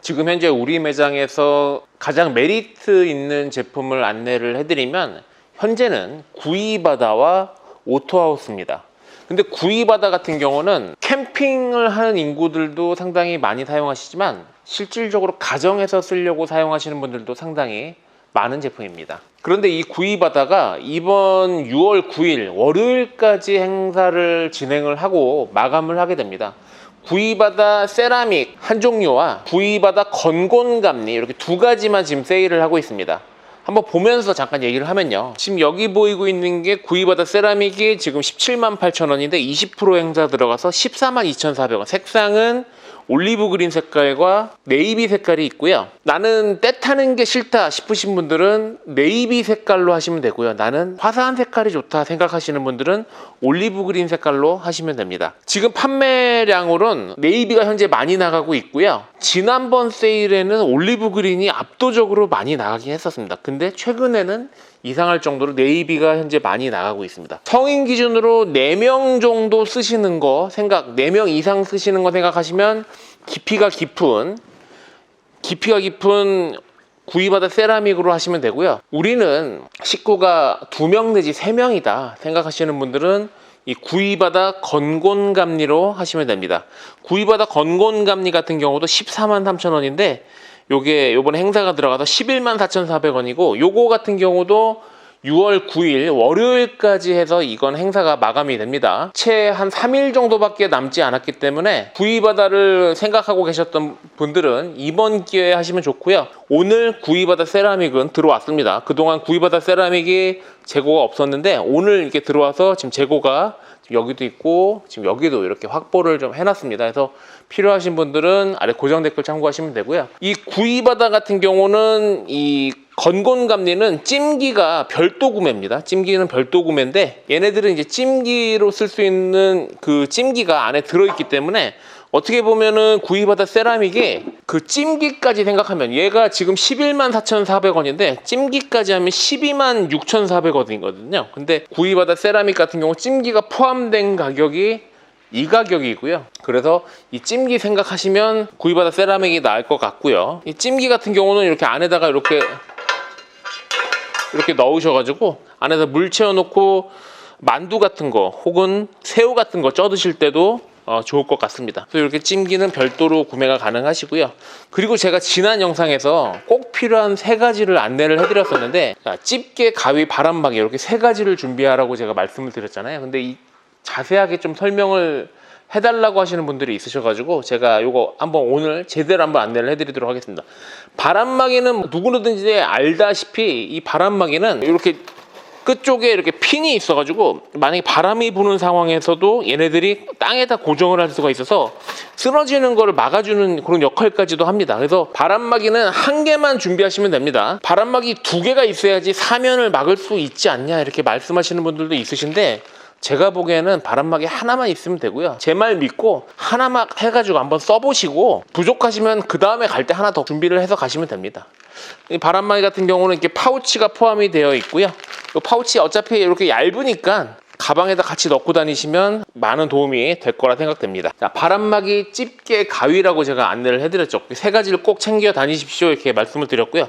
지금 현재 우리 매장에서 가장 메리트 있는 제품을 안내를 해드리면 현재는 구이바다와 오토하우스입니다. 근데 구이바다 같은 경우는 캠핑을 하는 인구들도 상당히 많이 사용하시지만 실질적으로 가정에서 쓰려고 사용하시는 분들도 상당히 많은 제품입니다. 그런데 이 구이바다가 이번 6월 9일 월요일까지 행사를 진행을 하고 마감을 하게 됩니다. 구이바다 세라믹 한 종류와 구이바다 건곤감리 이렇게 두 가지만 지금 세일을 하고 있습니다. 한번 보면서 잠깐 얘기를 하면요, 지금 여기 보이고 있는 게 구이바다 세라믹이 지금 178,000원인데 20% 행사 들어가서 142,400원. 색상은 올리브 그린 색깔과 네이비 색깔이 있고요. 나는 때 타는 게 싫다 싶으신 분들은 네이비 색깔로 하시면 되고요. 나는 화사한 색깔이 좋다 생각하시는 분들은 올리브 그린 색깔로 하시면 됩니다. 지금 판매량으로는 네이비가 현재 많이 나가고 있고요. 지난번 세일에는 올리브 그린이 압도적으로 많이 나가긴 했었습니다. 근데 최근에는 이상할 정도로 네이비가 현재 많이 나가고 있습니다. 성인 기준으로 4명 정도 쓰시는 거 4명 이상 쓰시는 거 생각하시면 깊이가 깊은 구이바다 세라믹으로 하시면 되고요. 우리는 식구가 2명 내지 3명이다 생각하시는 분들은 이 구이바다 건곤감리로 하시면 됩니다. 구이바다 건곤감리 같은 경우도 143,300원인데 요게 요번에 행사가 들어가서 114,400원이고 요거 같은 경우도 6월 9일 월요일까지 해서 이건 행사가 마감이 됩니다. 채 한 3일 정도밖에 남지 않았기 때문에 구이바다를 생각하고 계셨던 분들은 이번 기회에 하시면 좋고요. 오늘 구이바다 세라믹은 들어왔습니다. 그동안 구이바다 세라믹이 재고가 없었는데 오늘 이렇게 들어와서 지금 재고가 여기도 있고 지금 여기도 이렇게 확보를 좀 해놨습니다. 그래서 필요하신 분들은 아래 고정 댓글 참고하시면 되고요. 이 구이바다 같은 경우는 이 건곤감리는 찜기가 별도 구매입니다. 찜기는 별도 구매인데 얘네들은 이제 찜기로 쓸 수 있는 그 찜기가 안에 들어있기 때문에 어떻게 보면은 구이바다 세라믹이 그 찜기까지 생각하면 얘가 지금 114,400원인데 찜기까지 하면 126,400원이거든요. 근데 구이바다 세라믹 같은 경우 찜기가 포함된 가격이 이 가격이고요. 그래서 이 찜기 생각하시면 구이바다 세라믹이 나을 것 같고요. 이 찜기 같은 경우는 이렇게 안에다가 이렇게 넣으셔가지고 안에다 물 채워놓고 만두 같은 거 혹은 새우 같은 거 쪄 드실 때도 좋을 것 같습니다. 그래서 이렇게 찜기는 별도로 구매가 가능하시고요. 그리고 제가 지난 영상에서 꼭 필요한 3가지를 안내를 해드렸었는데, 집게, 가위, 바람막이 이렇게 3가지를 준비하라고 제가 말씀을 드렸잖아요. 근데 이 자세하게 좀 설명을 해달라고 하시는 분들이 있으셔가지고 제가 요거 한번 오늘 제대로 한번 안내를 해드리도록 하겠습니다. 바람막이는 누구든지 알다시피 이 바람막이는 이렇게 끝쪽에 이렇게 핀이 있어가지고 만약에 바람이 부는 상황에서도 얘네들이 땅에다 고정을 할 수가 있어서 쓰러지는 거를 막아주는 그런 역할까지도 합니다. 그래서 바람막이는 1개만 준비하시면 됩니다. 바람막이 2개가 있어야지 사면을 막을 수 있지 않냐 이렇게 말씀하시는 분들도 있으신데 제가 보기에는 바람막이 하나만 있으면 되고요. 제 말 믿고 하나만 해가지고 한번 써보시고 부족하시면 그 다음에 갈 때 하나 더 준비를 해서 가시면 됩니다. 이 바람막이 같은 경우는 이렇게 파우치가 포함이 되어 있고요. 이 파우치 어차피 이렇게 얇으니까 가방에다 같이 넣고 다니시면 많은 도움이 될 거라 생각됩니다. 자, 바람막이, 집게, 가위라고 제가 안내를 해드렸죠. 3가지를 꼭 챙겨 다니십시오 이렇게 말씀을 드렸고요.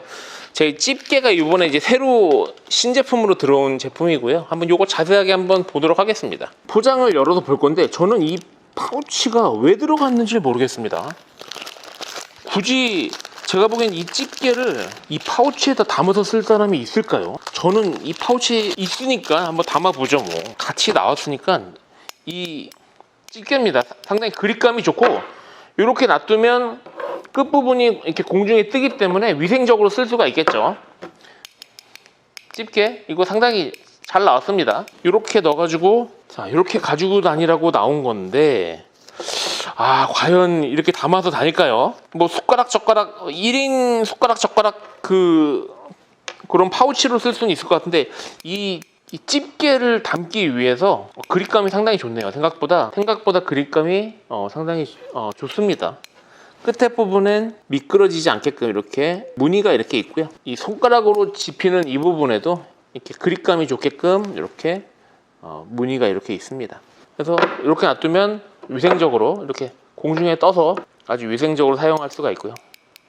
제 집게가 이번에 이제 새로 신제품으로 들어온 제품이고요. 한번 요거 자세하게 한번 보도록 하겠습니다. 포장을 열어서 볼 건데 저는 이 파우치가 왜 들어갔는지 모르겠습니다. 굳이 제가 보기엔 이 집게를 이 파우치에다 담아서 쓸 사람이 있을까요? 저는 이 파우치 있으니까 한번 담아보죠. 뭐 같이 나왔으니까 이 집게입니다. 상당히 그립감이 좋고 이렇게 놔두면 끝부분이 이렇게 공중에 뜨기 때문에 위생적으로 쓸 수가 있겠죠. 집게 이거 상당히 잘 나왔습니다. 이렇게 넣어가지고 자 이렇게 가지고 다니라고 나온 건데 과연 이렇게 담아서 다닐까요? 뭐 숟가락 젓가락 1인 숟가락 젓가락 그런 파우치로 쓸 수는 있을 것 같은데 이 집게를 담기 위해서 그립감이 상당히 좋네요. 생각보다 그립감이 상당히 좋습니다. 끝에 부분은 미끄러지지 않게끔 이렇게 무늬가 이렇게 있고요. 이 손가락으로 집히는 이 부분에도 이렇게 그립감이 좋게끔 이렇게 무늬가 이렇게 있습니다. 그래서 이렇게 놔두면 위생적으로 이렇게 공중에 떠서 아주 위생적으로 사용할 수가 있고요.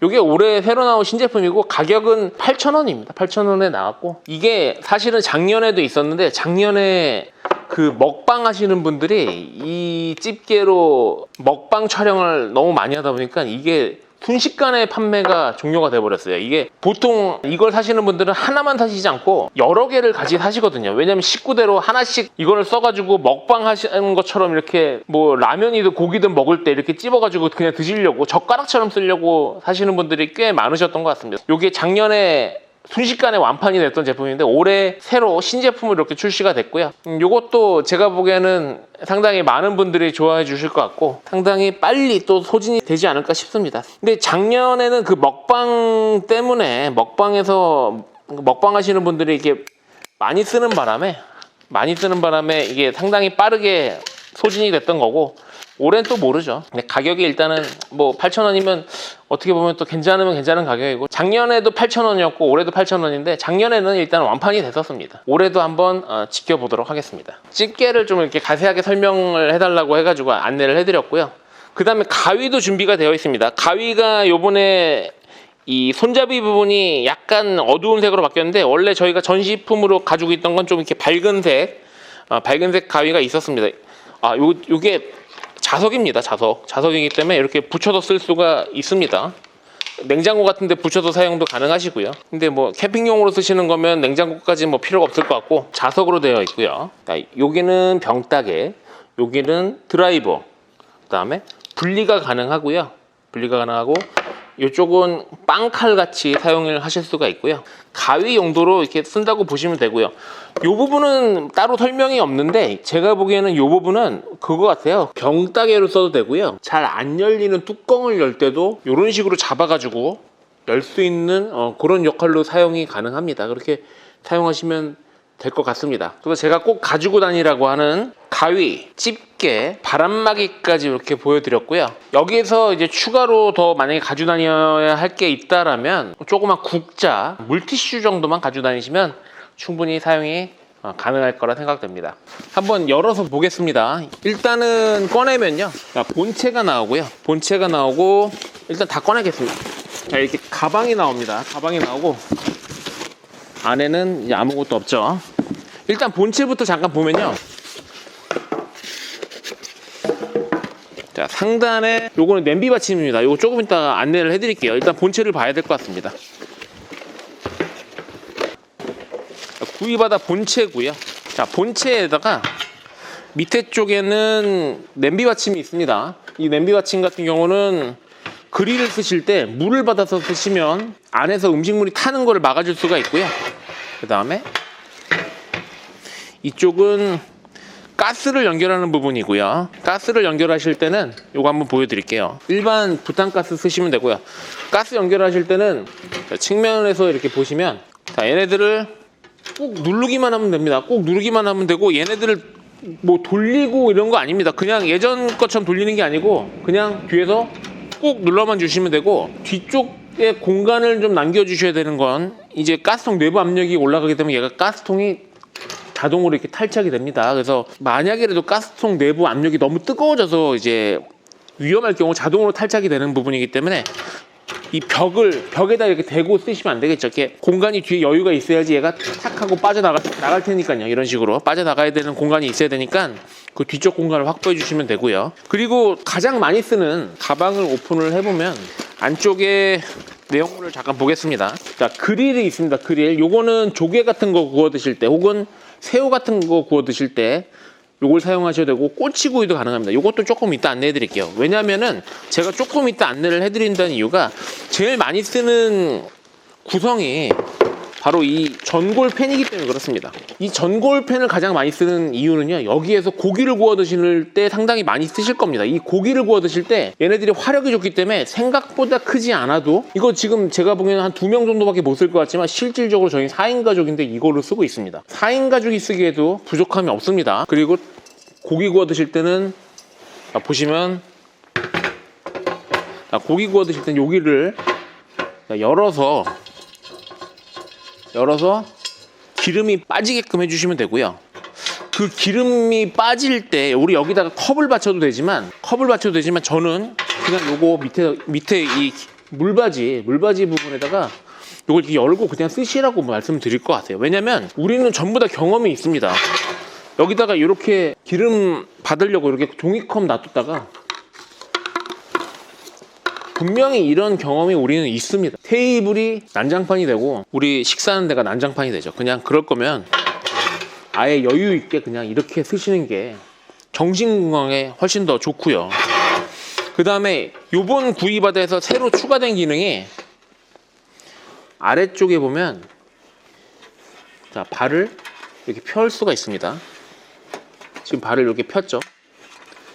이게 올해 새로 나온 신제품이고 가격은 8,000원입니다. 8,000원에 나왔고, 이게 사실은 작년에도 있었는데 작년에 그 먹방 하시는 분들이 이 집게로 먹방 촬영을 너무 많이 하다 보니까 이게 순식간에 판매가 종료가 돼버렸어요. 이게 보통 이걸 사시는 분들은 하나만 사시지 않고 여러 개를 같이 사시거든요. 왜냐면 식구대로 하나씩 이거를 써가지고 먹방 하시는 것처럼 이렇게 뭐 라면이든 고기든 먹을 때 이렇게 찝어가지고 그냥 드시려고 젓가락처럼 쓰려고 사시는 분들이 꽤 많으셨던 것 같습니다. 이게 작년에 순식간에 완판이 됐던 제품인데 올해 새로 신제품으로 이렇게 출시가 됐고요. 이것도 제가 보기에는 상당히 많은 분들이 좋아해 주실 것 같고 상당히 빨리 또 소진이 되지 않을까 싶습니다. 근데 작년에는 그 먹방 때문에 먹방에서 먹방 하시는 분들이 이게 많이 쓰는 바람에 이게 상당히 빠르게 소진이 됐던 거고, 올해는 또 모르죠. 근데 가격이 일단은 뭐 8,000원이면 어떻게 보면 또 괜찮으면 괜찮은 가격이고, 작년에도 8,000원이었고 올해도 8,000원인데 작년에는 일단 완판이 됐었습니다. 올해도 한번 지켜보도록 하겠습니다. 집게를 좀 이렇게 자세하게 설명을 해달라고 해가지고 안내를 해드렸고요. 그 다음에 가위도 준비가 되어 있습니다. 가위가 요번에 이 손잡이 부분이 약간 어두운 색으로 바뀌었는데 원래 저희가 전시품으로 가지고 있던 건 좀 이렇게 밝은 색 가위가 있었습니다. 요게 자석입니다. 자석이기 때문에 이렇게 붙여서 쓸 수가 있습니다. 냉장고 같은 데 붙여서 사용도 가능하시고요. 근데 뭐 캠핑용으로 쓰시는 거면 냉장고까지 뭐 필요가 없을 것 같고 자석으로 되어 있고요. 여기는 병따개, 여기는 드라이버, 그 다음에 분리가 가능하고요. 이쪽은 빵칼 같이 사용을 하실 수가 있고요. 가위 용도로 이렇게 쓴다고 보시면 되고요. 이 부분은 따로 설명이 없는데 제가 보기에는 이 부분은 그거 같아요. 병따개로 써도 되고요. 잘 안 열리는 뚜껑을 열 때도 이런 식으로 잡아가지고 열 수 있는 그런 역할로 사용이 가능합니다. 그렇게 사용하시면 될 것 같습니다. 그래서 제가 꼭 가지고 다니라고 하는 가위, 집게, 바람막이까지 이렇게 보여드렸고요. 여기에서 이제 추가로 더 만약에 가지고 다녀야 할 게 있다라면 조그만 국자, 물티슈 정도만 가지고 다니시면 충분히 사용이 가능할 거라 생각됩니다. 한번 열어서 보겠습니다. 일단은 꺼내면요, 본체가 나오고요. 본체가 나오고 일단 다 꺼내겠습니다. 자, 이렇게 가방이 나옵니다. 가방이 나오고 안에는 이제 아무것도 없죠. 일단 본체부터 잠깐 보면요, 자, 상단에 요거는 냄비 받침입니다. 요거 조금 이따가 안내를 해드릴게요. 일단 본체를 봐야 될 것 같습니다. 구이바다 본체고요. 자, 본체에다가 밑에 쪽에는 냄비 받침이 있습니다. 이 냄비 받침 같은 경우는 그릴을 쓰실 때 물을 받아서 쓰시면 안에서 음식물이 타는 거를 막아줄 수가 있고요. 그 다음에 이쪽은 가스를 연결하는 부분이고요. 가스를 연결하실 때는 이거 한번 보여드릴게요. 일반 부탄가스 쓰시면 되고요. 가스 연결하실 때는 측면에서 이렇게 보시면, 자, 얘네들을 꾹 누르기만 하면 됩니다. 꾹 누르기만 하면 되고, 얘네들을 뭐 돌리고 이런 거 아닙니다. 그냥 예전 것처럼 돌리는 게 아니고 그냥 뒤에서 꾹 눌러만 주시면 되고, 뒤쪽에 공간을 좀 남겨주셔야 되는 건 이제 가스통 내부 압력이 올라가기 때문에 얘가 가스통이 자동으로 이렇게 탈착이 됩니다. 그래서 만약에라도 가스통 내부 압력이 너무 뜨거워져서 이제 위험할 경우 자동으로 탈착이 되는 부분이기 때문에 이 벽에다 이렇게 대고 쓰시면 안 되겠죠. 이렇게 공간이 뒤에 여유가 있어야지 얘가 탁 하고 나갈 테니까요. 이런 식으로 빠져나가야 되는 공간이 있어야 되니까 그 뒤쪽 공간을 확보해 주시면 되고요. 그리고 가장 많이 쓰는 가방을 오픈을 해보면 안쪽에 내용물을 잠깐 보겠습니다. 자, 그릴이 있습니다. 그릴. 요거는 조개 같은 거 구워 드실 때 혹은 새우 같은 거 구워 드실 때 요걸 사용하셔도 되고, 꼬치구이도 가능합니다. 요것도 조금 이따 안내해 드릴게요. 왜냐면은 제가 조금 이따 안내를 해드린다는 이유가 제일 많이 쓰는 구성이 바로 이 전골팬이기 때문에 그렇습니다. 이 전골팬을 가장 많이 쓰는 이유는요, 여기에서 고기를 구워 드실 때 상당히 많이 쓰실 겁니다. 이 고기를 구워 드실 때 얘네들이 화력이 좋기 때문에 생각보다 크지 않아도, 이거 지금 제가 보기에는 한 2명 정도밖에 못 쓸 것 같지만 실질적으로 저희 4인 가족인데 이거를 쓰고 있습니다. 4인 가족이 쓰기에도 부족함이 없습니다. 그리고 고기 구워 드실 때는 보시면, 고기 구워 드실 때는 여기를 열어서 기름이 빠지게끔 해주시면 되고요. 그 기름이 빠질 때 우리 여기다가 컵을 받쳐도 되지만 저는 그냥 요거 밑에 이 물바지 부분에다가 이걸 이렇게 열고 그냥 쓰시라고 말씀드릴 것 같아요. 왜냐면 우리는 전부 다 경험이 있습니다. 여기다가 이렇게 기름 받으려고 이렇게 종이컵 놔뒀다가 분명히 이런 경험이 우리는 있습니다. 테이블이 난장판이 되고 우리 식사하는 데가 난장판이 되죠. 그냥 그럴 거면 아예 여유 있게 그냥 이렇게 쓰시는 게 정신 건강에 훨씬 더 좋고요. 그 다음에 요번 구이바다에서 새로 추가된 기능이 아래쪽에 보면 자, 발을 이렇게 펼 수가 있습니다. 지금 발을 이렇게 폈죠.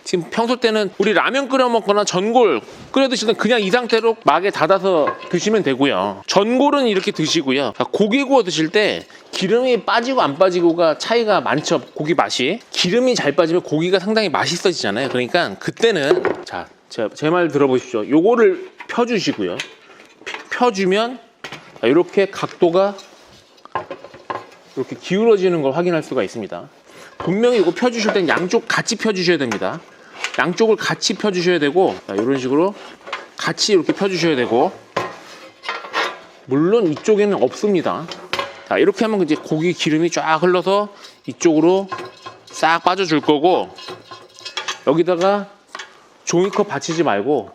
지금 평소 때는 우리 라면 끓여 먹거나 전골 끓여 드실 땐 그냥 이 상태로 막에 닫아서 드시면 되고요. 전골은 이렇게 드시고요. 고기 구워 드실 때 기름이 빠지고 안 빠지고가 차이가 많죠. 고기 맛이. 기름이 잘 빠지면 고기가 상당히 맛있어지잖아요. 그러니까 그때는 자, 제 말 들어보십시오. 요거를 펴주시고요. 펴주면 이렇게 각도가 이렇게 기울어지는 걸 확인할 수가 있습니다. 분명히 이거 펴주실 땐 양쪽 같이 펴주셔야 됩니다. 양쪽을 같이 펴주셔야 되고 이런 식으로 같이 이렇게 펴주셔야 되고 물론 이쪽에는 없습니다. 자, 이렇게 하면 이제 고기 기름이 쫙 흘러서 이쪽으로 싹 빠져줄 거고 여기다가 종이컵 받치지 말고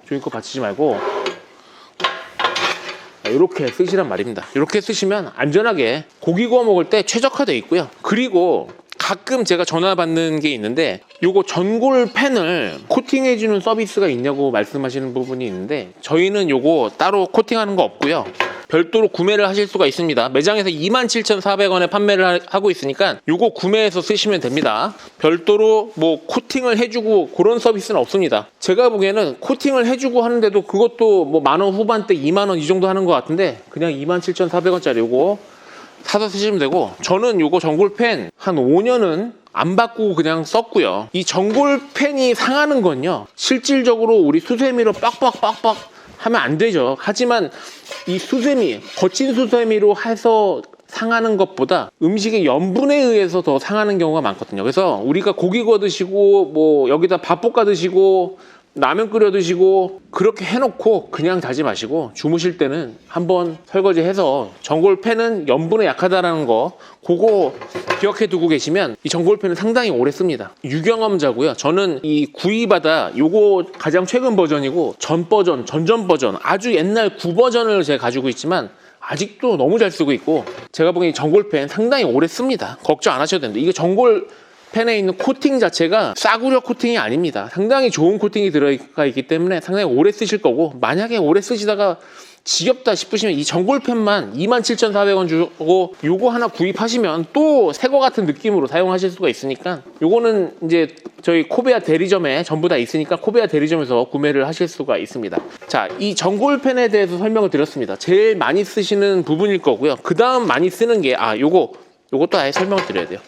이렇게 쓰시란 말입니다. 이렇게 쓰시면 안전하게 고기 구워 먹을 때 최적화되어 있고요. 그리고 가끔 제가 전화 받는 게 있는데 요거 전골 팬을 코팅해주는 서비스가 있냐고 말씀하시는 부분이 있는데 저희는 요거 따로 코팅하는 거 없고요. 별도로 구매를 하실 수가 있습니다. 매장에서 27,400원에 판매를 하고 있으니까 요거 구매해서 쓰시면 됩니다. 별도로 뭐 코팅을 해주고 그런 서비스는 없습니다. 제가 보기에는 코팅을 해주고 하는데도 그것도 뭐 만원 후반대 2만원 이 정도 하는 것 같은데 그냥 27,400원짜리 요거 사서 쓰시면 되고 저는 요거 전골팬 한 5년은 안 바꾸고 그냥 썼고요. 이 전골팬이 상하는 건요 실질적으로 우리 수세미로 빡빡 하면 안 되죠. 하지만 이 수세미, 거친 수세미로 해서 상하는 것보다 음식의 염분에 의해서 더 상하는 경우가 많거든요. 그래서 우리가 고기 구워 드시고 뭐 여기다 밥 볶아 드시고 라면 끓여 드시고 그렇게 해놓고 그냥 자지 마시고 주무실 때는 한번 설거지해서 전골팬은 염분에 약하다라는 거 그거 기억해 두고 계시면 이 전골팬은 상당히 오래 씁니다. 유경험자고요. 저는 이 구이바다 요거 가장 최근 버전이고 전 버전 아주 옛날 9버전을 제가 가지고 있지만 아직도 너무 잘 쓰고 있고 제가 보기엔 전골팬 상당히 오래 씁니다. 걱정 안 하셔도 됩니다. 이게 전골 팬에 있는 코팅 자체가 싸구려 코팅이 아닙니다. 상당히 좋은 코팅이 들어가 있기 때문에 상당히 오래 쓰실 거고 만약에 오래 쓰시다가 지겹다 싶으시면 이 전골팬만 27,400원 주고 요거 하나 구입하시면 또 새 거 같은 느낌으로 사용하실 수가 있으니까 요거는 이제 저희 코베아 대리점에 전부 다 있으니까 코베아 대리점에서 구매를 하실 수가 있습니다. 자, 이 전골팬에 대해서 설명을 드렸습니다. 제일 많이 쓰시는 부분일 거고요. 그 다음 많이 쓰는 게 요것도 아예 설명을 드려야 돼요.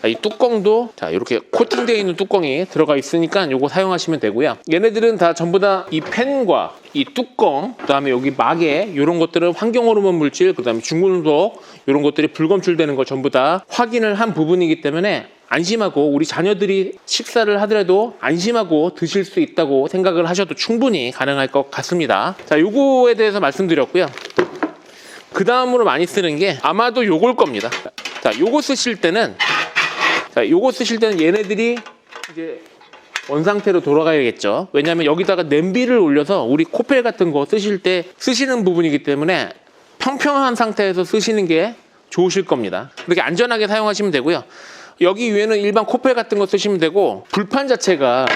이 뚜껑도 자 이렇게 코팅되어 있는 뚜껑이 들어가 있으니까 요거 사용하시면 되고요. 얘네들은 다 전부 다 이 팬과 이 뚜껑 그다음에 여기 막에 이런 것들은 환경호르몬 물질 그다음에 중금속 이런 것들이 불검출되는 걸 전부 다 확인을 한 부분이기 때문에 안심하고 우리 자녀들이 식사를 하더라도 안심하고 드실 수 있다고 생각을 하셔도 충분히 가능할 것 같습니다. 자, 요거에 대해서 말씀드렸고요. 그 다음으로 많이 쓰는 게 아마도 요걸 겁니다. 자, 요거 쓰실 때는 얘네들이 이제 원상태로 돌아가야겠죠. 왜냐하면 여기다가 냄비를 올려서 우리 코펠 같은 거 쓰실 때 쓰시는 부분이기 때문에 평평한 상태에서 쓰시는 게 좋으실 겁니다. 이렇게 안전하게 사용하시면 되고요. 여기 위에는 일반 코펠 같은 거 쓰시면 되고 불판 자체가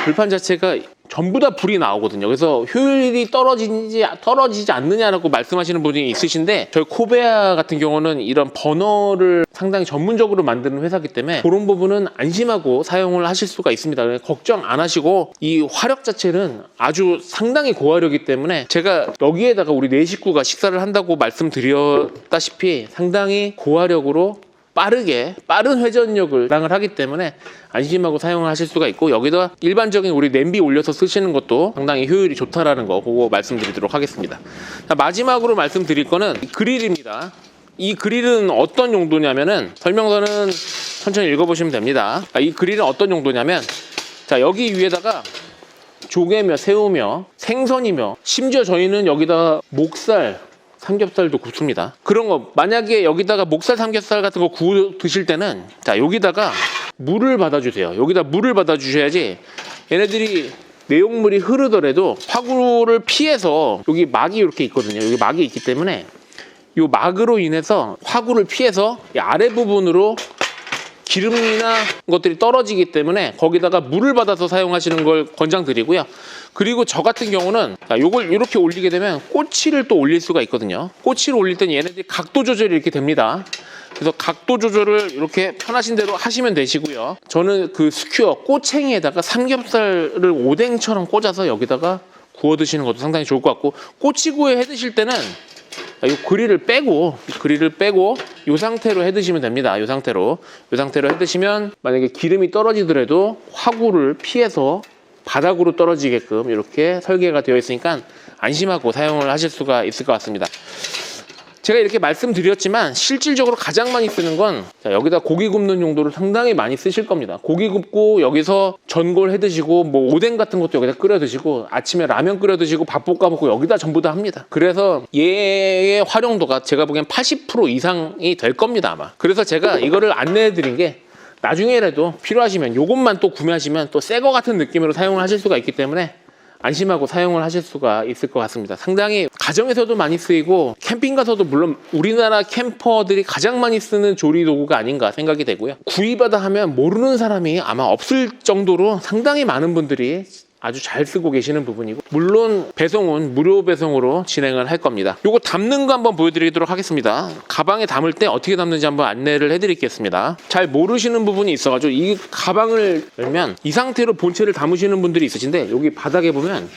전부 다 불이 나오거든요. 그래서 효율이 떨어지지 않느냐라고 말씀하시는 분이 있으신데 저희 코베아 같은 경우는 이런 버너를 상당히 전문적으로 만드는 회사이기 때문에 그런 부분은 안심하고 사용을 하실 수가 있습니다. 걱정 안 하시고 이 화력 자체는 아주 상당히 고화력이기 때문에 제가 여기에다가 우리 4식구가 식사를 한다고 말씀드렸다시피 상당히 고화력으로 빠른 회전력을 담당을 하기 때문에 안심하고 사용을 하실 수가 있고 여기다 일반적인 우리 냄비 올려서 쓰시는 것도 상당히 효율이 좋다라는 거 그거 말씀드리도록 하겠습니다. 자, 마지막으로 말씀드릴 거는 그릴입니다. 이 그릴은 어떤 용도냐면은 설명서는 천천히 읽어보시면 됩니다. 이 그릴은 어떤 용도냐면 자 여기 위에다가 조개며 새우며 생선이며 심지어 저희는 여기다가 목살, 삼겹살도 굽습니다. 그런 거 만약에 여기다가 목살, 삼겹살 같은 거 구워 드실 때는 자 여기다가 물을 받아주세요. 여기다 물을 받아주셔야지 얘네들이 내용물이 흐르더라도 화구를 피해서 여기 막이 이렇게 있거든요. 여기 막이 있기 때문에 이 막으로 인해서 화구를 피해서 이 아래 부분으로 기름이나 것들이 떨어지기 때문에 거기다가 물을 받아서 사용하시는 걸 권장드리고요. 그리고 저 같은 경우는 요걸 이렇게 올리게 되면 꼬치를 또 올릴 수가 있거든요. 꼬치를 올릴 때는 얘네들이 각도 조절이 이렇게 됩니다. 그래서 각도 조절을 이렇게 편하신 대로 하시면 되시고요. 저는 그 스큐어 꼬챙이에다가 삼겹살을 오뎅처럼 꽂아서 여기다가 구워 드시는 것도 상당히 좋을 것 같고, 꼬치구이 해 드실 때는 이 그릴을 빼고 이 상태로 해 드시면 됩니다. 이 상태로 해 드시면 만약에 기름이 떨어지더라도 화구를 피해서 바닥으로 떨어지게끔 이렇게 설계가 되어 있으니까 안심하고 사용을 하실 수가 있을 것 같습니다. 제가 이렇게 말씀드렸지만 실질적으로 가장 많이 쓰는 건 여기다 고기 굽는 용도를 상당히 많이 쓰실 겁니다. 고기 굽고 여기서 전골 해 드시고 뭐 오뎅 같은 것도 여기다 끓여 드시고 아침에 라면 끓여 드시고 밥 볶아 먹고 여기다 전부 다 합니다. 그래서 얘의 활용도가 제가 보기엔 80% 이상이 될 겁니다 아마. 그래서 제가 이거를 안내해 드린 게 나중에라도 필요하시면 요것만 또 구매하시면 또 새 거 같은 느낌으로 사용을 하실 수가 있기 때문에 안심하고 사용을 하실 수가 있을 것 같습니다. 상당히 가정에서도 많이 쓰이고 캠핑 가서도 물론 우리나라 캠퍼들이 가장 많이 쓰는 조리 도구가 아닌가 생각이 되고요. 구이바다 하면 모르는 사람이 아마 없을 정도로 상당히 많은 분들이 아주 잘 쓰고 계시는 부분이고, 물론 배송은 무료 배송으로 진행을 할 겁니다. 요거 담는 거 한번 보여드리도록 하겠습니다. 가방에 담을 때 어떻게 담는지 한번 안내를 해드리겠습니다. 잘 모르시는 부분이 있어가지고 이 가방을 열면 이 상태로 본체를 담으시는 분들이 있으신데, 여기 바닥에 보면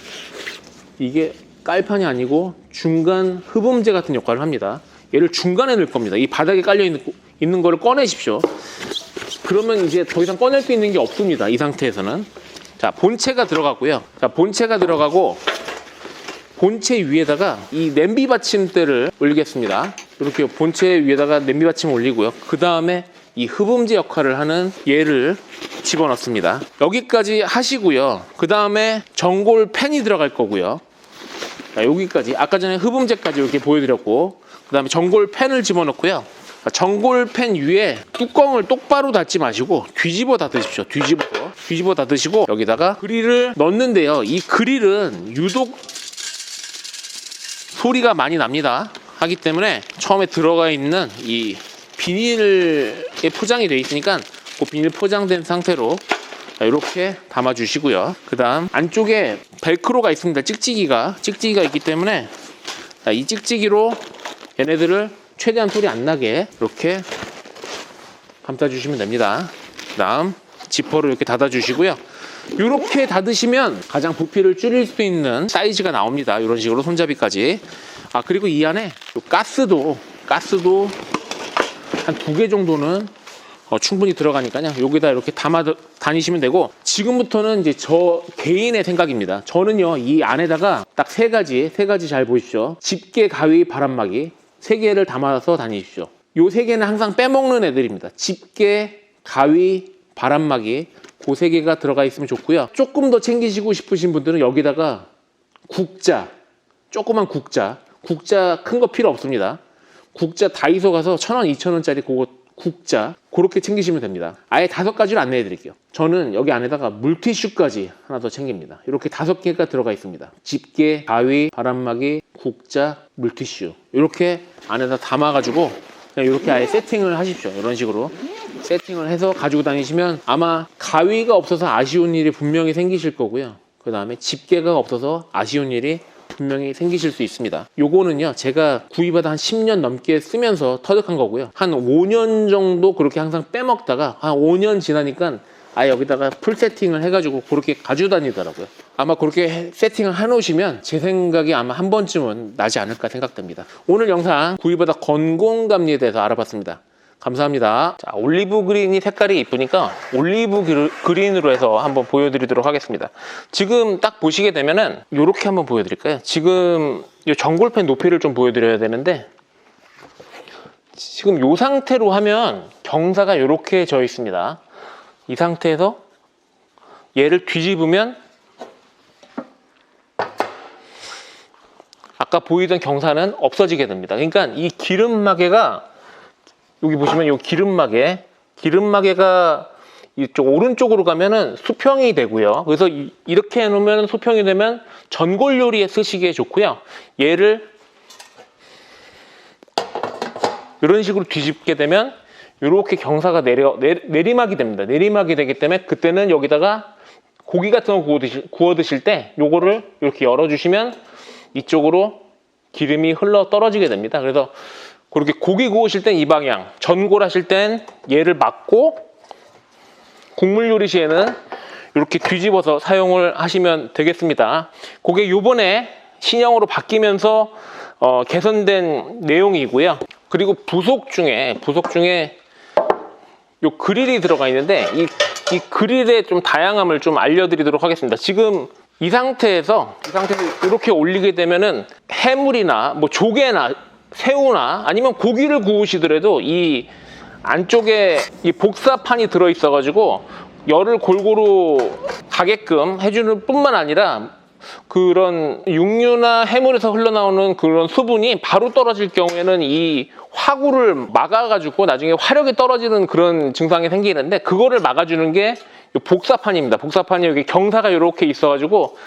이게 깔판이 아니고 중간 흡음재 같은 역할을 합니다. 얘를 중간에 넣을 겁니다. 이 바닥에 깔려 있는 거를 꺼내십시오. 그러면 이제 더 이상 꺼낼 수 있는 게 없습니다. 이 상태에서는. 자, 본체가 들어가고요. 자, 본체가 들어가고 본체 위에다가 이 냄비 받침대를 올리겠습니다. 이렇게 본체 위에다가 냄비 받침을 올리고요. 그 다음에 이 흡음재 역할을 하는 얘를 집어넣습니다. 여기까지 하시고요. 그 다음에 전골 팬이 들어갈 거고요. 자, 여기까지 아까 전에 흡음재까지 이렇게 보여드렸고, 그 다음에 전골 팬을 집어넣고요. 전골 팬 위에 뚜껑을 똑바로 닫지 마시고 뒤집어 닫으십시오. 뒤집어 닫으시고 여기다가 그릴을 넣는데요. 이 그릴은 유독 소리가 많이 납니다. 하기 때문에 처음에 들어가 있는 이 비닐에 포장이 되어 있으니까 그 비닐 포장된 상태로 이렇게 담아 주시고요. 그 다음 안쪽에 벨크로가 있습니다. 찍찍이가 있기 때문에 이 찍찍이로 얘네들을 최대한 소리 안 나게 이렇게 감싸주시면 됩니다. 그 다음 지퍼를 이렇게 닫아주시고요. 이렇게 닫으시면 가장 부피를 줄일 수 있는 사이즈가 나옵니다. 이런 식으로 손잡이까지. 그리고 이 안에 가스도 한 2개 정도는 충분히 들어가니까요. 여기다 이렇게 담아 다니시면 되고, 지금부터는 이제 저 개인의 생각입니다. 저는요, 이 안에다가 딱 세 가지 잘 보십시오. 집게, 가위, 바람막이 3개를 담아서 다니십시오. 요 3개는 항상 빼먹는 애들입니다. 집게, 가위, 바람막이 그 3개가 들어가 있으면 좋고요. 조금 더 챙기시고 싶으신 분들은 여기다가 국자, 조그만 국자 큰 거 필요 없습니다. 국자 다이소 가서 1,000원, 2,000원짜리 그거 국자 그렇게 챙기시면 됩니다. 아예 5가지를 안내해 드릴게요. 저는 여기 안에다가 물티슈까지 하나 더 챙깁니다. 이렇게 5개가 들어가 있습니다. 집게, 가위, 바람막이, 국자, 물티슈 이렇게 안에다 담아가지고 그냥 이렇게 아예 세팅을 하십시오. 이런 식으로 세팅을 해서 가지고 다니시면 아마 가위가 없어서 아쉬운 일이 분명히 생기실 거고요. 그 다음에 집게가 없어서 아쉬운 일이 분명히 생기실 수 있습니다. 요거는요, 제가 구이바다 한 10년 넘게 쓰면서 터득한 거고요. 한 5년 정도 그렇게 항상 빼먹다가 한 5년 지나니까 아예 여기다가 풀 세팅을 해가지고 그렇게 가지고 다니더라고요. 아마 그렇게 세팅을 해놓으시면 제 생각이 아마 한 번쯤은 나지 않을까 생각됩니다. 오늘 영상 구이바다 건공감리에 대해서 알아봤습니다. 감사합니다. 자, 올리브 그린이 색깔이 이쁘니까 올리브 그린으로 해서 한번 보여드리도록 하겠습니다. 지금 딱 보시게 되면은 이렇게 한번 보여드릴까요? 지금 이 전골팬 높이를 좀 보여드려야 되는데, 지금 이 상태로 하면 경사가 이렇게 져 있습니다. 이 상태에서 얘를 뒤집으면 아까 보이던 경사는 없어지게 됩니다. 그러니까 이 기름마개가 여기 보시면 이 기름마개가 이쪽 오른쪽으로 가면은 수평이 되고요. 그래서 이렇게 해놓으면 수평이 되면 전골 요리에 쓰시기에 좋고요. 얘를 이런 식으로 뒤집게 되면 이렇게 경사가 내리막이 됩니다. 내리막이 되기 때문에 그때는 여기다가 고기 같은 거 구워 드실 때 요거를 이렇게 열어주시면 이쪽으로 기름이 흘러 떨어지게 됩니다. 그래서 그렇게 고기 구우실 땐 이 방향, 전골 하실 땐 얘를 막고 국물 요리 시에는 이렇게 뒤집어서 사용을 하시면 되겠습니다. 그게 요번에 신형으로 바뀌면서 개선된 내용이고요. 그리고 부속 중에 요 그릴이 들어가 있는데 이 그릴의 좀 다양함을 좀 알려드리도록 하겠습니다. 지금 이 상태에서 이렇게 올리게 되면은 해물이나 뭐 조개나 새우나 아니면 고기를 구우시더라도 이 안쪽에 이 복사판이 들어있어 가지고 열을 골고루 가게끔 해주는 뿐만 아니라 그런 육류나 해물에서 흘러나오는 그런 수분이 바로 떨어질 경우에는 이 화구를 막아가지고 나중에 화력이 떨어지는 그런 증상이 생기는데 그거를 막아주는 게 복사판입니다. 복사판이 여기 경사가 이렇게 있어가지고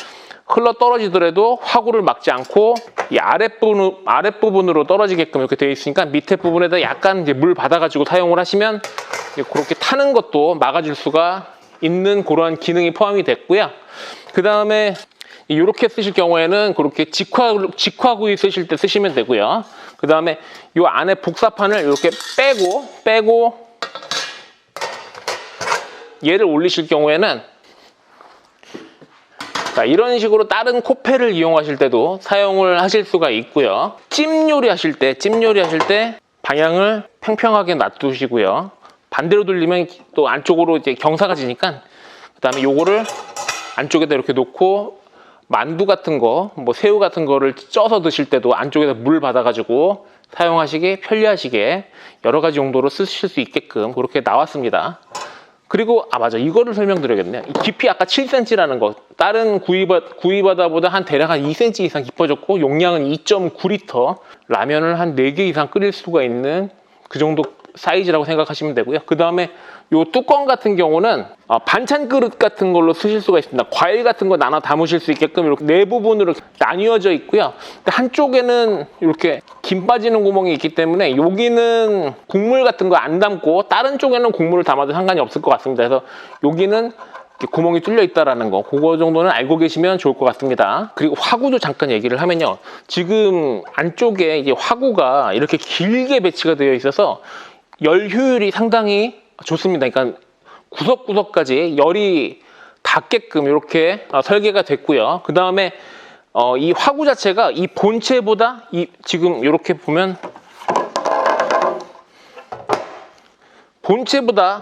흘러 떨어지더라도 화구를 막지 않고 이 아랫부분으로 떨어지게끔 이렇게 되어 있으니까 밑에 부분에다 약간 이제 물 받아가지고 사용을 하시면 그렇게 타는 것도 막아줄 수가 있는 그러한 기능이 포함이 됐고요. 그 다음에 이렇게 쓰실 경우에는 그렇게 직화구이 쓰실 때 쓰시면 되고요. 그 다음에 이 안에 복사판을 이렇게 빼고 얘를 올리실 경우에는 자, 이런 식으로 다른 코펠을 이용하실 때도 사용을 하실 수가 있고요. 찜 요리하실 때 방향을 평평하게 놔두시고요. 반대로 돌리면 또 안쪽으로 이제 경사가 지니까 그다음에 요거를 안쪽에다 이렇게 놓고 만두 같은 거, 뭐 새우 같은 거를 쪄서 드실 때도 안쪽에다 물 받아가지고 사용하시기 편리하시게 여러 가지 용도로 쓰실 수 있게끔 그렇게 나왔습니다. 그리고 맞아, 이거를 설명드려야겠네요. 이 깊이 아까 7cm라는 거, 다른 구이바다보다 대략 한 2cm 이상 깊어졌고 용량은 2.9L, 라면을 한 4개 이상 끓일 수가 있는 그 정도 사이즈라고 생각하시면 되고요. 그 다음에 이 뚜껑 같은 경우는 반찬 그릇 같은 걸로 쓰실 수가 있습니다. 과일 같은 거 나눠 담으실 수 있게끔 이렇게 네 부분으로 나뉘어져 있고요. 한쪽에는 이렇게 김 빠지는 구멍이 있기 때문에 여기는 국물 같은 거 안 담고 다른 쪽에는 국물을 담아도 상관이 없을 것 같습니다. 그래서 여기는 구멍이 뚫려 있다라는 거, 그거 정도는 알고 계시면 좋을 것 같습니다. 그리고 화구도 잠깐 얘기를 하면요, 지금 안쪽에 이제 화구가 이렇게 길게 배치가 되어 있어서 열 효율이 상당히 좋습니다. 그러니까 구석구석까지 열이 닿게끔 이렇게 설계가 됐고요. 그 다음에 이 화구 자체가 이 본체보다 지금 이렇게 보면 본체보다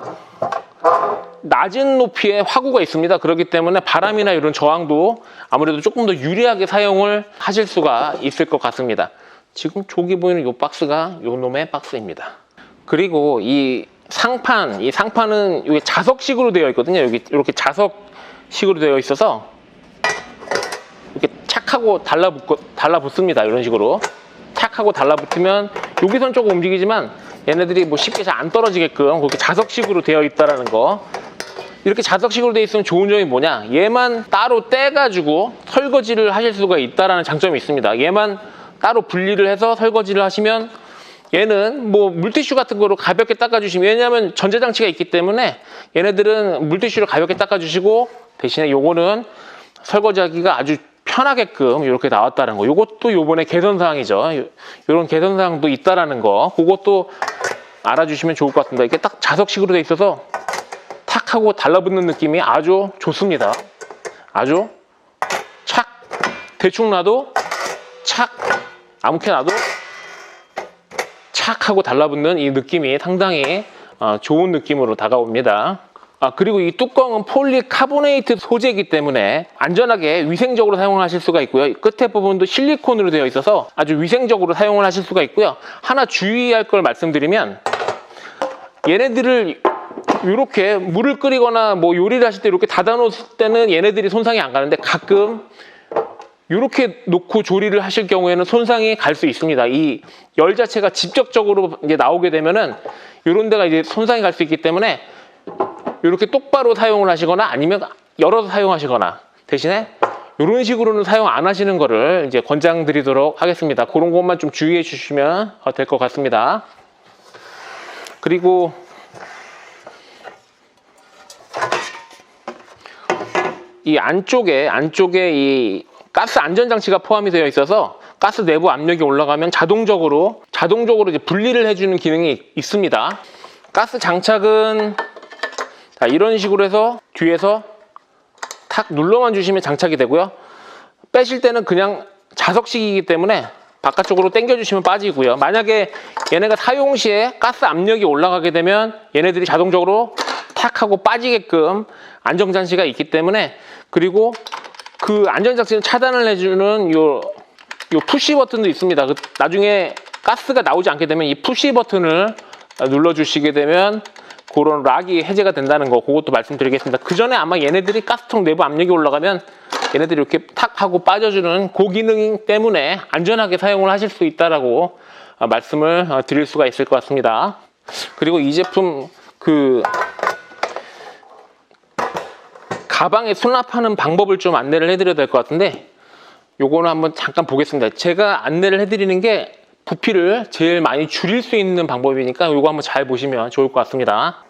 낮은 높이의 화구가 있습니다. 그렇기 때문에 바람이나 이런 저항도 아무래도 조금 더 유리하게 사용을 하실 수가 있을 것 같습니다. 지금 저기 보이는 이 박스가 요 놈의 박스입니다. 그리고 이 상판은 이게 자석식으로 되어 있거든요. 여기 이렇게 자석식으로 되어 있어서 이렇게 착 하고 달라붙습니다. 이런 식으로 착 하고 달라붙으면 여기선 조금 움직이지만 얘네들이 뭐 쉽게 잘 안 떨어지게끔 그렇게 자석식으로 되어 있다라는 거. 이렇게 자석식으로 되어 있으면 좋은 점이 뭐냐, 얘만 따로 떼가지고 설거지를 하실 수가 있다라는 장점이 있습니다. 얘만 따로 분리를 해서 설거지를 하시면 얘는 뭐 물티슈 같은 거로 가볍게 닦아주시면, 왜냐하면 전자장치가 있기 때문에 얘네들은 물티슈로 가볍게 닦아주시고, 대신에 요거는 설거지하기가 아주 편하게끔 이렇게 나왔다는 거. 요것도 요번에 개선사항이죠. 요런 개선사항도 있다라는 거, 그것도 알아주시면 좋을 것 같습니다. 이게 딱 자석식으로 돼 있어서 탁 하고 달라붙는 느낌이 아주 좋습니다. 아주 착, 대충 놔도 착, 아무렇게 놔도 착 하고 달라붙는 이 느낌이 상당히 좋은 느낌으로 다가옵니다. 그리고 이 뚜껑은 폴리카보네이트 소재이기 때문에 안전하게 위생적으로 사용하실 수가 있고요. 끝에 부분도 실리콘으로 되어 있어서 아주 위생적으로 사용을 하실 수가 있고요. 하나 주의할 걸 말씀드리면, 얘네들을 이렇게 물을 끓이거나 뭐 요리를 하실 때 이렇게 닫아 놓을 때는 얘네들이 손상이 안 가는데, 가끔 이렇게 놓고 조리를 하실 경우에는 손상이 갈 수 있습니다. 이 열 자체가 직접적으로 이제 나오게 되면은 이런 데가 이제 손상이 갈 수 있기 때문에 이렇게 똑바로 사용을 하시거나 아니면 열어서 사용하시거나, 대신에 이런 식으로는 사용 안 하시는 거를 이제 권장드리도록 하겠습니다. 그런 것만 좀 주의해 주시면 될 것 같습니다. 그리고 이 안쪽에 이 가스 안전장치가 포함이 되어 있어서 가스 내부 압력이 올라가면 자동적으로 이제 분리를 해주는 기능이 있습니다. 가스 장착은 자, 이런 식으로 해서 뒤에서 탁 눌러만 주시면 장착이 되고요. 빼실 때는 그냥 자석식이기 때문에 바깥쪽으로 당겨주시면 빠지고요. 만약에 얘네가 사용 시에 가스 압력이 올라가게 되면 얘네들이 자동적으로 탁 하고 빠지게끔 안전장치가 있기 때문에, 그리고 그 안전장치를 차단을 해주는 요 푸시 버튼도 있습니다. 나중에 가스가 나오지 않게 되면 이 푸시 버튼을 눌러주시게 되면 그런 락이 해제가 된다는 거, 그것도 말씀드리겠습니다. 그 전에 아마 얘네들이 가스통 내부 압력이 올라가면 얘네들이 이렇게 탁 하고 빠져주는 그 기능 때문에 안전하게 사용을 하실 수 있다라고 말씀을 드릴 수가 있을 것 같습니다. 그리고 이 제품 가방에 수납하는 방법을 좀 안내를 해드려야 될 것 같은데, 요거는 한번 잠깐 보겠습니다. 제가 안내를 해드리는 게 부피를 제일 많이 줄일 수 있는 방법이니까 요거 한번 잘 보시면 좋을 것 같습니다.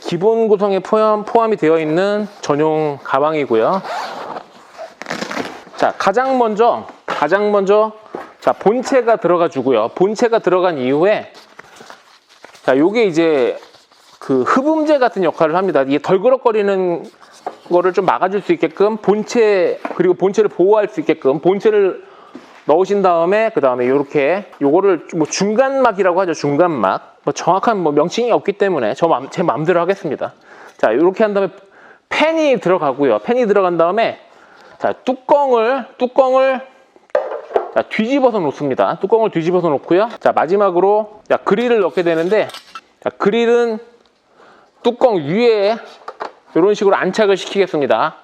기본 구성에 포함이 되어 있는 전용 가방이고요. 자, 가장 먼저 자, 본체가 들어가 주고요. 본체가 들어간 이후에 자, 요게 이제 그 흡음재 같은 역할을 합니다. 이게 덜그럭거리는 거를 좀 막아줄 수 있게끔 그리고 본체를 보호할 수 있게끔 본체를 넣으신 다음에, 그 다음에 요렇게 요거를 뭐 중간막이라고 하죠. 중간막. 뭐 정확한 명칭이 없기 때문에 제 마음대로 하겠습니다. 자, 요렇게 한 다음에 팬이 들어가고요. 팬이 들어간 다음에 자, 뚜껑을 자, 뒤집어서 놓습니다. 뚜껑을 뒤집어서 놓고요. 자, 마지막으로 자, 그릴을 넣게 되는데, 자, 그릴은 뚜껑 위에 이런 식으로 안착을 시키겠습니다.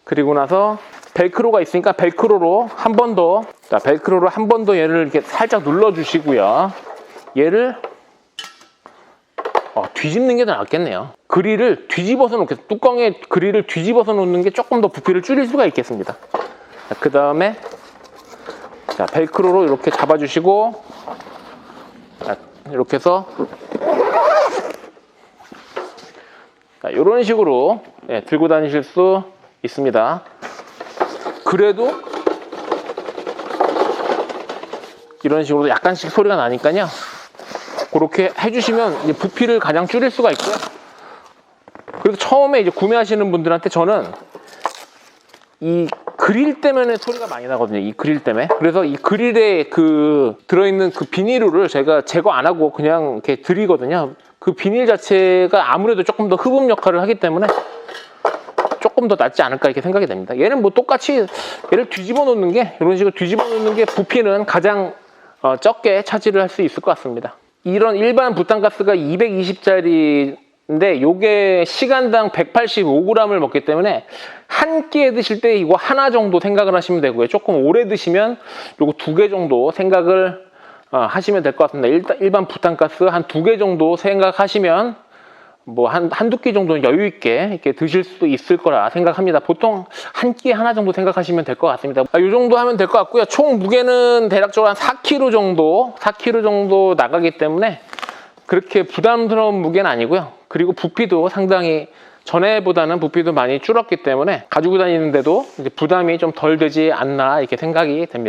그리고 나서 벨크로가 있으니까 벨크로로 한 번 더 얘를 이렇게 살짝 눌러 주시고요. 얘를 뒤집는 게 더 낫겠네요. 그릴을 뒤집어서 뚜껑에 그릴을 뒤집어서 놓는 게 조금 더 부피를 줄일 수가 있겠습니다. 그 다음에 자, 벨크로로 이렇게 잡아주시고, 자, 이렇게 해서 자, 이런 식으로 들고 다니실 수 있습니다. 그래도 이런 식으로 약간씩 소리가 나니까요. 그렇게 해주시면 이제 부피를 가장 줄일 수가 있고요. 그리고 처음에 이제 구매하시는 분들한테 저는 이 그릴 때문에 소리가 많이 나거든요. 이 그릴 때문에. 그래서 이 그릴에 들어있는 그 비닐을 제가 제거 안 하고 그냥 이렇게 드리거든요. 그 비닐 자체가 아무래도 조금 더 흡음 역할을 하기 때문에 조금 더 낫지 않을까 이렇게 생각이 됩니다. 얘는 뭐 똑같이 얘를 뒤집어 놓는 게, 이런 식으로 뒤집어 놓는 게 부피는 가장 적게 차지를 할 수 있을 것 같습니다. 이런 일반 부탄가스가 220짜리인데 요게 시간당 185g을 먹기 때문에 한 끼에 드실 때 이거 하나 정도 생각을 하시면 되고요. 조금 오래 드시면 요거 2개 정도 생각을 하시면 될 것 같습니다. 일반 부탄가스 한 2개 정도 생각하시면 뭐 한두 끼 정도는 여유 있게 이렇게 드실 수도 있을 거라 생각합니다. 보통 한 끼에 하나 정도 생각하시면 될 것 같습니다. 이 정도 하면 될 것 같고요. 총 무게는 대략적으로 한 4kg 정도 나가기 때문에 그렇게 부담스러운 무게는 아니고요. 그리고 부피도 상당히 전에보다는 부피도 많이 줄었기 때문에 가지고 다니는데도 이제 부담이 좀 덜 되지 않나 이렇게 생각이 됩니다.